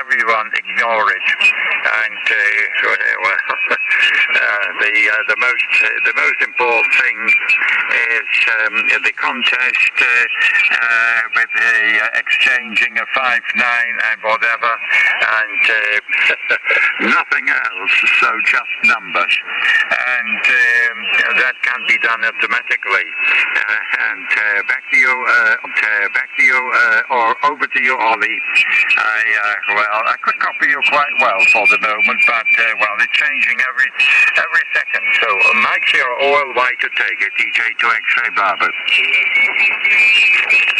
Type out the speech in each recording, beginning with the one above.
everyone ignore it, and the most important thing is the contest with the exchanging of 5-9 and whatever, and nothing else. So just numbers, and that can be done automatically. And back to you, or over to you, Ollie. I could copy you quite well for the moment, but it's changing every second. So Mike your oil way to take it, DJ2X-ray Bravo.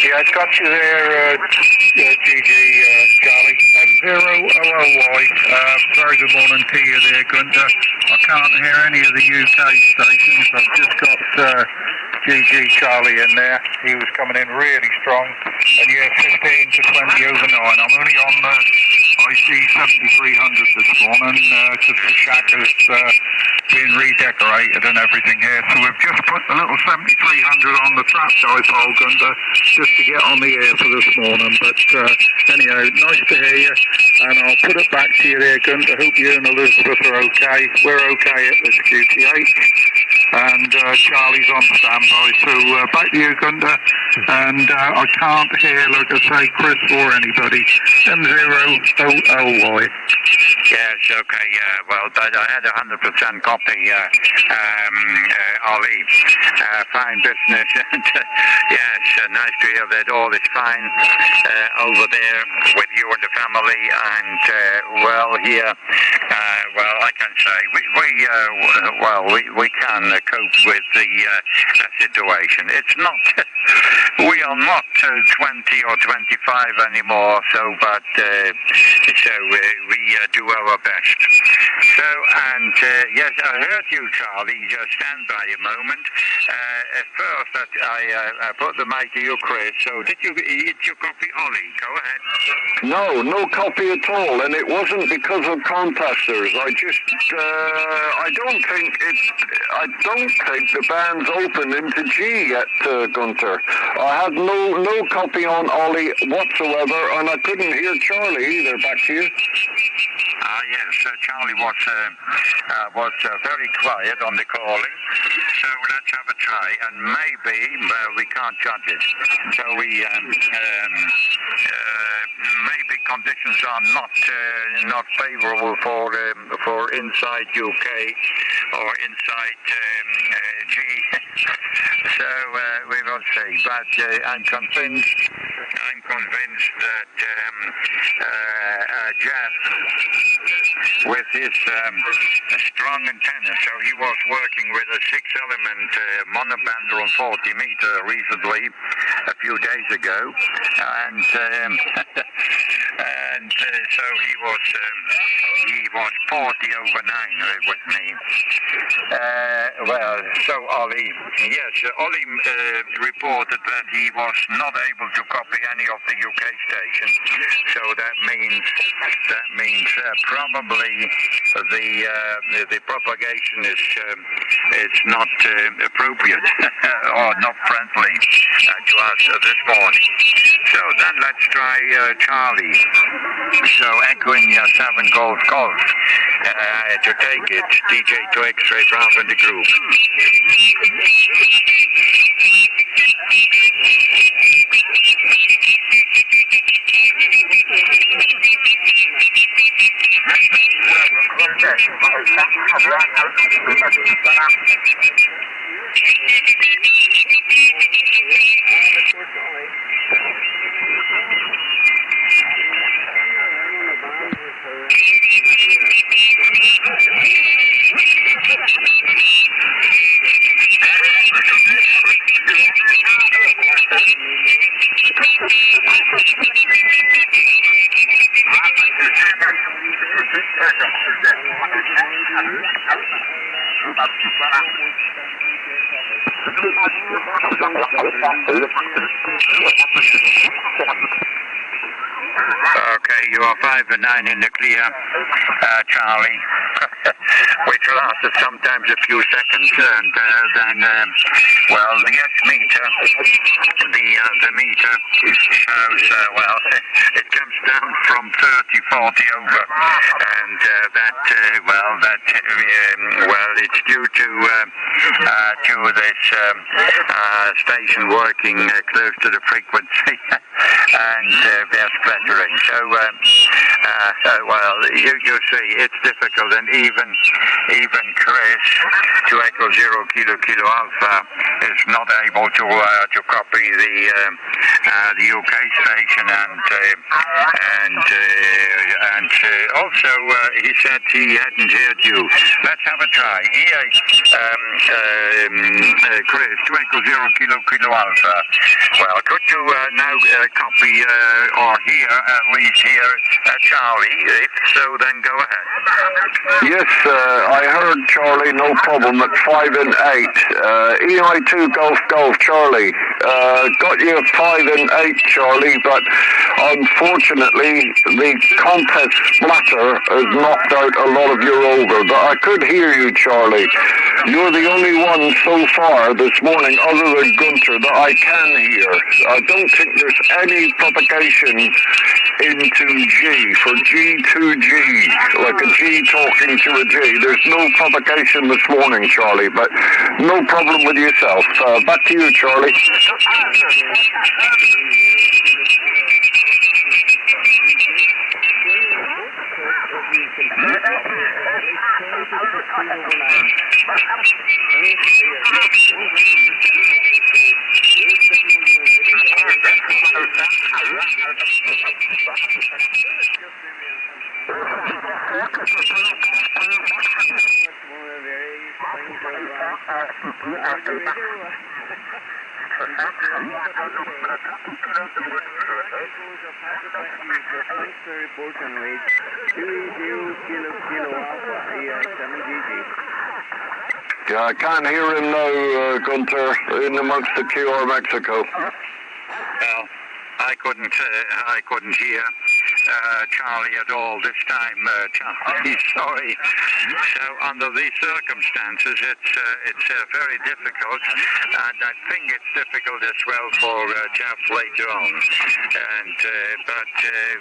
Yeah, I got you there, GG, Charlie. M0OLY. Very good morning to you there, Gunther. I can't hear any of the UK stations. I've just got GG Charlie in there. He was coming in really strong. And yeah, 15 to 20 over 9. I'm only on the IC 7300 this morning because the shack has been redecorated and everything here. So we've just put the little 7300 on the trap dipole, Gunther, just to get on the air for this morning. But anyhow, nice to hear you. And I'll put it back to you there, Gunther. Hope you and Elizabeth are okay. We're okay at this QTH. And Charlie's on standby. So back to you, Gunther. And I can't hear, like I say, Chris or anybody. M0OLY. Yes, okay, but I had 100% copy, Ollie. Fine business, and yes, nice to hear that all is fine over there with you and the family, and here, I can say we can cope with the situation. It's not, we are not 20 or 25 anymore, but we do our best. So, and yes, I heard you, Charlie. Just stand by a moment. At first, I put the mic to you, Chris. So, did you copy Ollie? Go ahead. No copy at all, and it wasn't because of contactors. I don't think the band's open into G yet, Gunther. I had no copy on Ollie whatsoever, and I couldn't hear Charlie either. Back to you. Yes, Charlie was very quiet on the calling, so let's have a try, and maybe we can't judge it. So maybe conditions are not favourable for inside UK or inside G. So we will see, but I'm convinced that Jeff, with his strong antenna, so he was working with a 6-element monobander on 40 meter recently, a few days ago, and so he was 40 over 9 with me. So Ollie, yes, Ollie reported that he was not able to copy any of the UK stations. So that means probably the propagation is not appropriate or not friendly to us this morning. So then let's try Charlie. So echoing 7 Golf to take it, DJ2X-ray Bravo in the group. Okay, you are 5 and 9 in the clear, Charlie. which lasted sometimes a few seconds, and then, well, the S meter, the meter shows, well, it comes down from 30, 40 over, and well, it's due to this station working close to the frequency, and they're splattering. So, well, you see, it's difficult, and even Chris, to Echo 0 Kilo Alpha, is not able to copy the UK station, and also he said he hadn't heard you. Let's have a try. Here, Chris, to Echo 0 Kilo Alpha. Well, could you now copy or hear, at least hear Charlie? If so, then go ahead. Yes, I heard Charlie, no problem, at 5 and 8. EI2 Golf Charlie. Got you at 5 and 8, Charlie, but unfortunately the contest splatter has knocked out a lot of your over. But I could hear you, Charlie. You're the only one so far this morning, other than Gunter, that I can hear. I don't think there's any propagation into G, for G2G, like a G talking to a G. There's no propagation this morning, Charlie, but no problem with yourself. Back to you, Charlie. Yeah, I can't hear him now, Gunter, in amongst the QR Mexico. Well, I couldn't hear Charlie at all this time, Charlie. Sorry. So under these circumstances, it's very difficult, and I think it's difficult as well for Jeff later on. And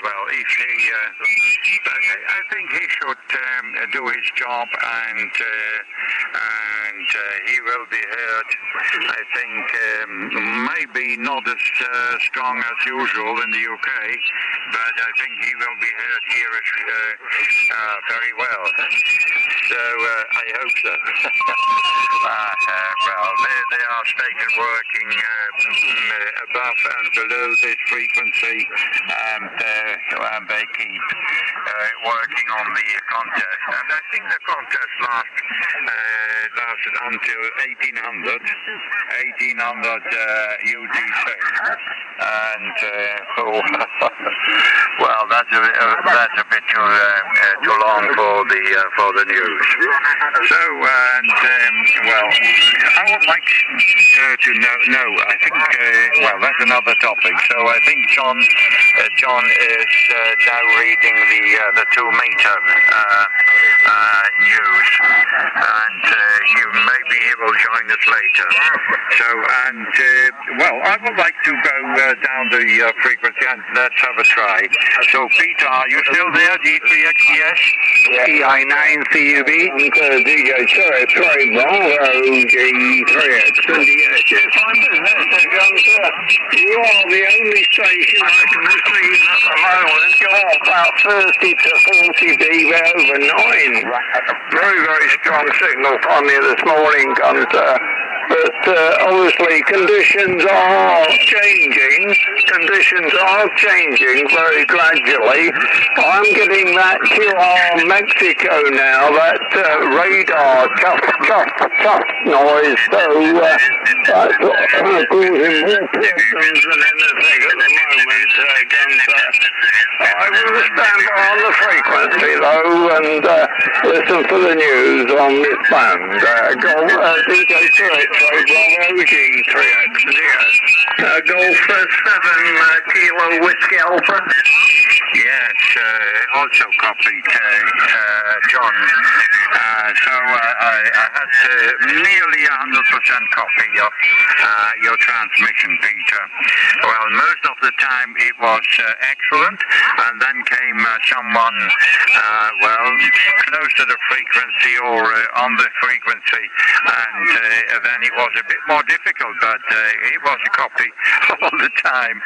well, if he, but I think he should do his job, and he will be heard. I think maybe not as strong as usual in the UK, but I think he will be heard here very well. So I hope so. Well, they are station working above and below this frequency, and they keep working on the contest. And I think the contest lasted until 1800 UTC. And well, that's a bit too long for the news. So, well, I would like to know. I think well, that's another topic. So I think John is now reading the 2-meter news, and maybe he will join us later. So, and well, I would like to go down the frequency, and let's have a try. So, Peter, are you still there? D3XDS? EI9CUB. DJ2RS, Bravo, G3X. You are the only station I can receive at the moment. You're about 30 to 40 dB over 9. Very, very strong signal from you this morning, Gunter. But obviously conditions are changing. Conditions are changing very gradually. I'm getting that QR Mexico now, that radar chuff noise. So that's causing more problems than anything at the moment, Gunter. I will stand on the frequency though and listen for the news on this band. DJ2RS. Bravo G3X, Golf 7 Kilo Whiskey Alpha. Yeah, yes, also copied John. So I had nearly 100% copy of your transmission, Peter. Well, most of the time it was excellent, and then came someone, close to the frequency or on the frequency, and then it was a bit more difficult, but it was a copy all the time.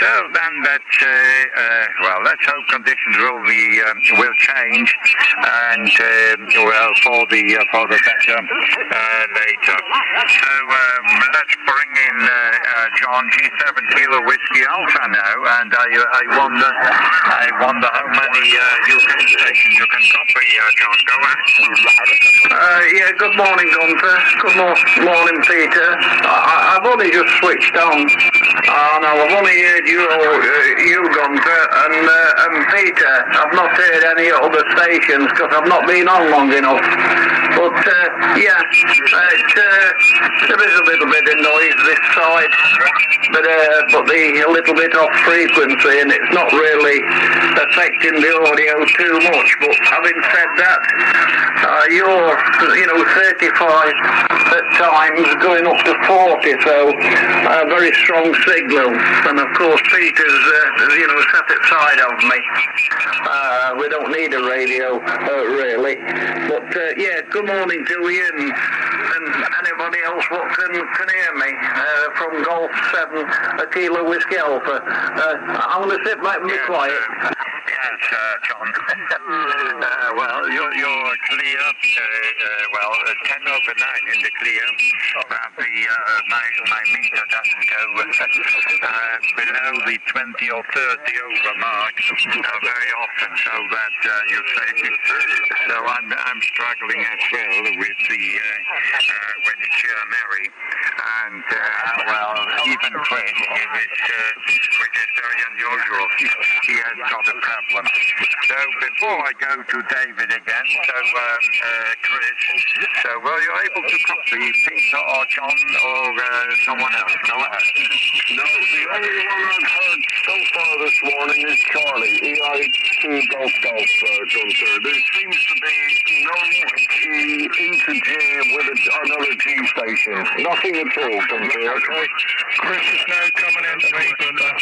So then let's hope conditions will change, and for the better later. So let's bring in John G7 Kilo Whiskey Alpha now, and I wonder how many UK stations you can copy, John. Go ahead. Good morning, Gunther. Good morning, Peter. I've only just switched on. I've only heard you, Gunther, and Peter. I've not heard any other stations because I've not been on long enough. But there is a little bit of noise this side, but a little bit off frequency, and it's not really affecting the audio too much. But having said that, you're 35 at times, going up to 40, so a very strong signal. And of course, Peter's sat aside of me. We don't need a radio, really. But good morning to you and anybody else what can hear me from Golf 7 Kilo Whiskey Alpha. I'm going to sit back and be quiet. Yes, John. You're clear. 10 over 9 in the clear. My meter doesn't go below the 20 or 30 over mark very often, so that you say. So I'm struggling as well with the Mary, and even Freq, which is very unusual. He has got a problem. So before I go to David again, Chris, were you able to copy Peter or John or someone else? Go ahead. No, the only one I've heard so far this morning is Charlie, EI2 Golf, Gunther. There seems to be no key into G with another G station. Nothing at all, Gunther, okay? Chris is now coming in to me, Gunther.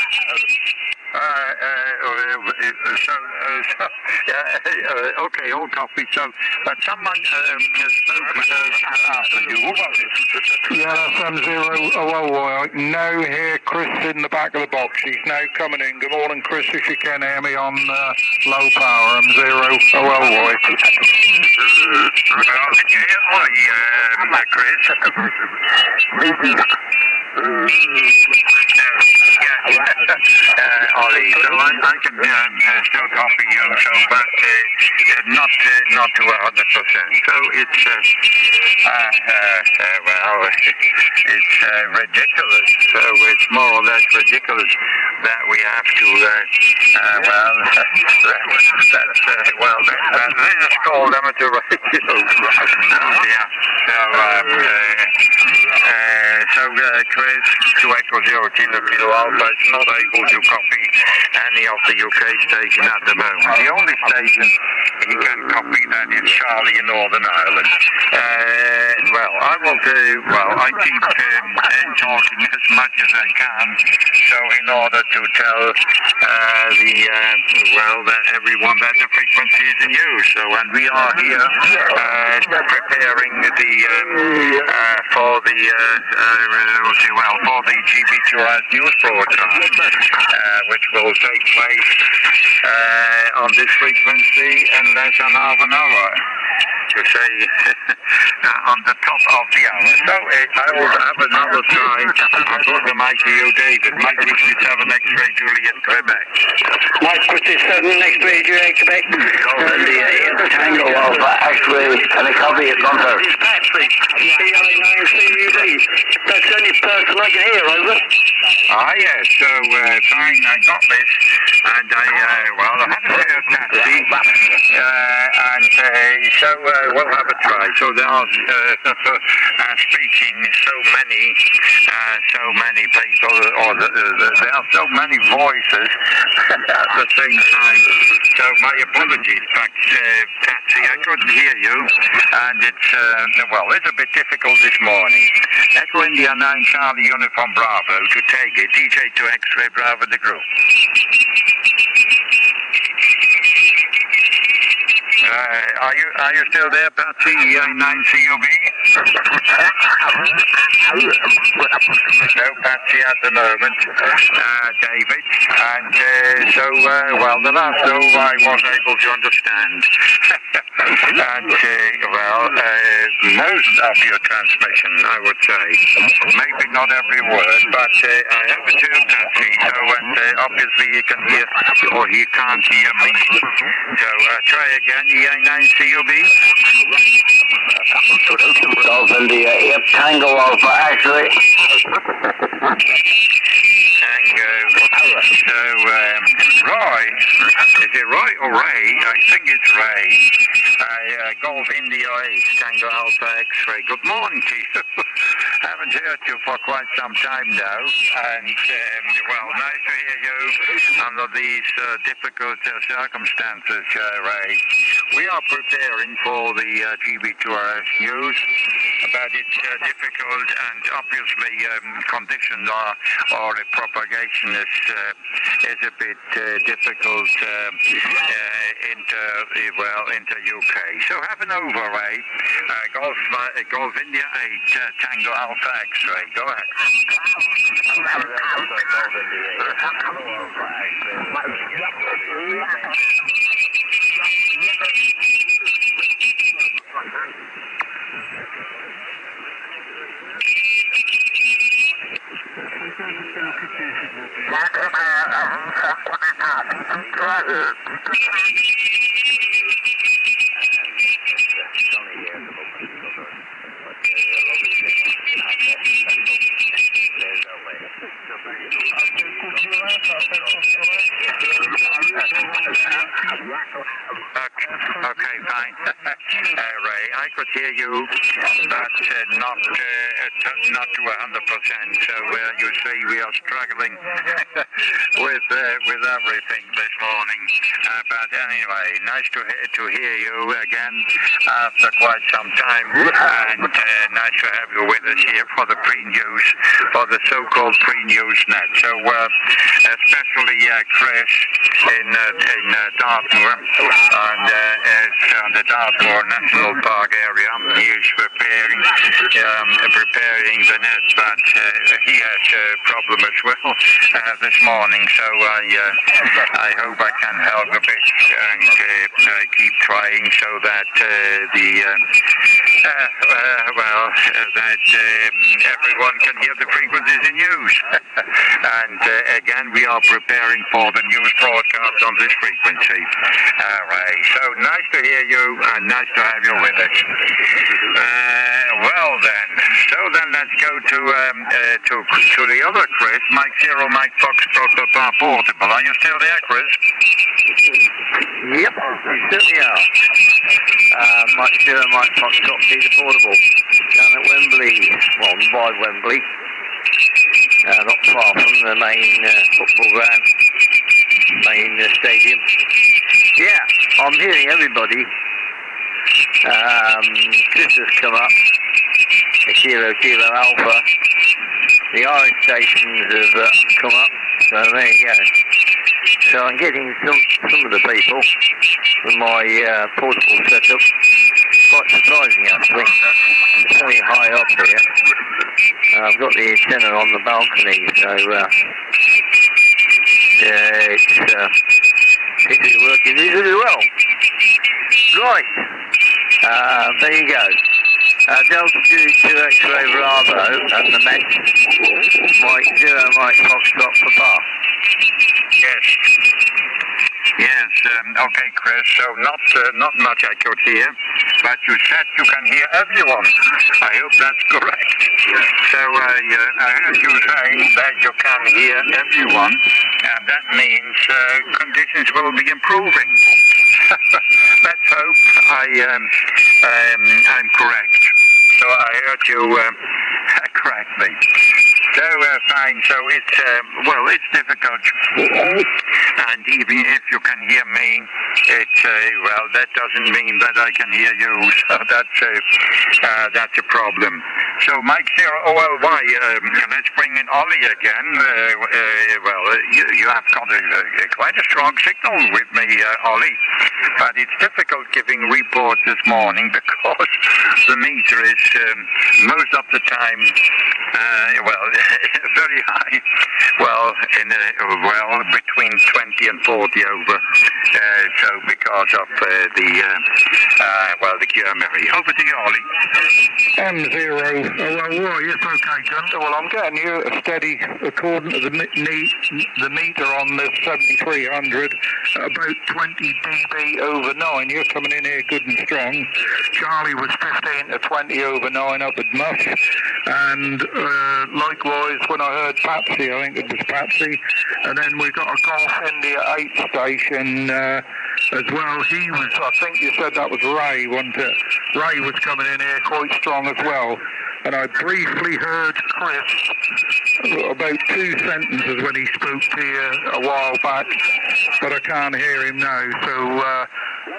Okay, all copy. So, but someone spoke after you. Who was it? Yeah, that's M0OLY. Now hear Chris in the back of the box. He's now coming in. Good morning, Chris, if you can hear me on low power, M0OLY. Chris. Ollie, so I can still copy you, but not to 100%. So it's it's ridiculous. So it's more or less ridiculous that we have to that's called amateur radio. Chris, 2 Echo 0 Kilo Alpha is not able to copy any of the UK stations at the moment. The only station he can copy that is Charlie in Northern Ireland. I keep talking as much as I can, so in order to tell everyone that the frequency is in use. So, and we are here preparing for the GB2RS news broadcast, which will take place on this frequency in less than half an hour. To say on the top of the hour. So I will have another try. I'll put the mic to you, David. Mike 57 X-ray Juliet, Quebec. Mike 57 X-ray Juliet, Quebec. The Tango Alpha X-ray and a copy of Gunther. It's Patrick, EI9CUD. That's the only person I can hear, over. Yes, so fine, I got this, and I haven't heard Taxi, So we'll have a try. So there are speaking so many people, or there are so many voices at the same time. So my apologies, Patsy, I couldn't hear you, and it's a bit difficult this morning. Echo India 9 Charlie Uniform Bravo to take it. DJ2 X-Ray Bravo the group. Are you still there, Patsy? 9CUB? No Patsy at the moment, David. And the last I was able to understand. And most of your transmission, I would say. Maybe not every word, but I have a two Patsy. So obviously you can hear, or he can't hear me. So try again, EA9CUB. Golf India 8 Tango Alpha X-Ray. Tango. So, Roy, is it Roy or Ray? I think it's Ray. Golf India 8 Tango Alpha X-Ray. Good morning to you. Haven't heard you for quite some time now, and nice to hear you under these difficult circumstances, Ray. We are preparing for the GB2RS news, but it's difficult, and obviously conditions or the propagation is a bit difficult into UK. So have an over, Ray. Golf India 8 Tango Alpha X-Ray. Go ahead. Okay, fine. Ray, I could hear you, but not to 100%. So you see, we are struggling with everything this morning. But anyway, nice to hear you again after quite some time, and nice to have you with us here for the pre-news, for the so-called pre-news net. So especially Chris in Dartmoor, and the Dartmoor National Park area. He is preparing the net, but he has a problem as well this morning. So I hope I can help a bit and keep trying so that everyone can hear the frequencies in use. And again, we are preparing for the news broadcast on this frequency. Right. So nice to hear you, and nice to have you with us. Then let's go to the other Chris, Mike Zero, Mike Foxtrot, Papa Portable. Are you still there, Chris? Yep, you certainly are. Mike Zero, Mike Foxtrot, Peter Portable, down at Wembley, well, by Wembley, not far from the main football ground, main stadium. Yeah, I'm hearing everybody. Chris has come up, Kilo Alpha. The orange stations have come up, so there you go. So I'm getting some of the people with my portable setup. Quite surprising actually. It's very high up here. I've got the antenna on the balcony, so it's working really well. Right, there you go. Delta 2 X-Ray Bravo and the Met, Mike Zero, Mike Foxtrot Papa. Yes, okay, Chris, so not much I could hear, but you said you can hear everyone. I hope that's correct. So I heard you saying that you can hear everyone, and that means conditions will be improving. let's hope I'm correct. So I heard you correct me. So fine. So it's it's difficult, and even if you can hear me, it's that doesn't mean that I can hear you. So that's a problem. So Mike 0OLY, let's bring in Ollie again. You have got quite a strong signal with me, Ollie, but it's difficult giving reports this morning because the meter is most of the time very high. Between 20 and 40 over. So because of the QRM. Over to you, Ollie. M0OLY, yes, okay, Gunter. Well, I'm getting you a steady, according to the meter on the 7300, about 20 dB over 9. You're coming in here good and strong. Charlie was 15 to 20 over 9 up at Muff. And likewise, when I heard Patsy, I think it was Patsy, and then we got a Golf India 8 station as well. He was, I think you said that was Ray, wasn't it? Ray was coming in here quite strong as well. And I briefly heard Chris about 2 sentences when he spoke to you a while back, but I can't hear him now. So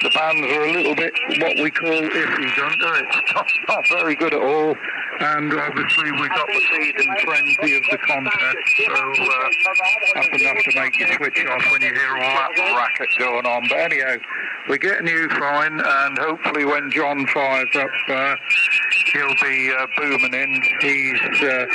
the bands are a little bit what we call iffy, Gunter. It's not very good at all. And obviously we got the feed and frenzy of the contest, so that's enough to make you switch off when you hear all that racket going on. But anyhow, we're getting you fine, and hopefully when John fires up, he'll be booming in. He's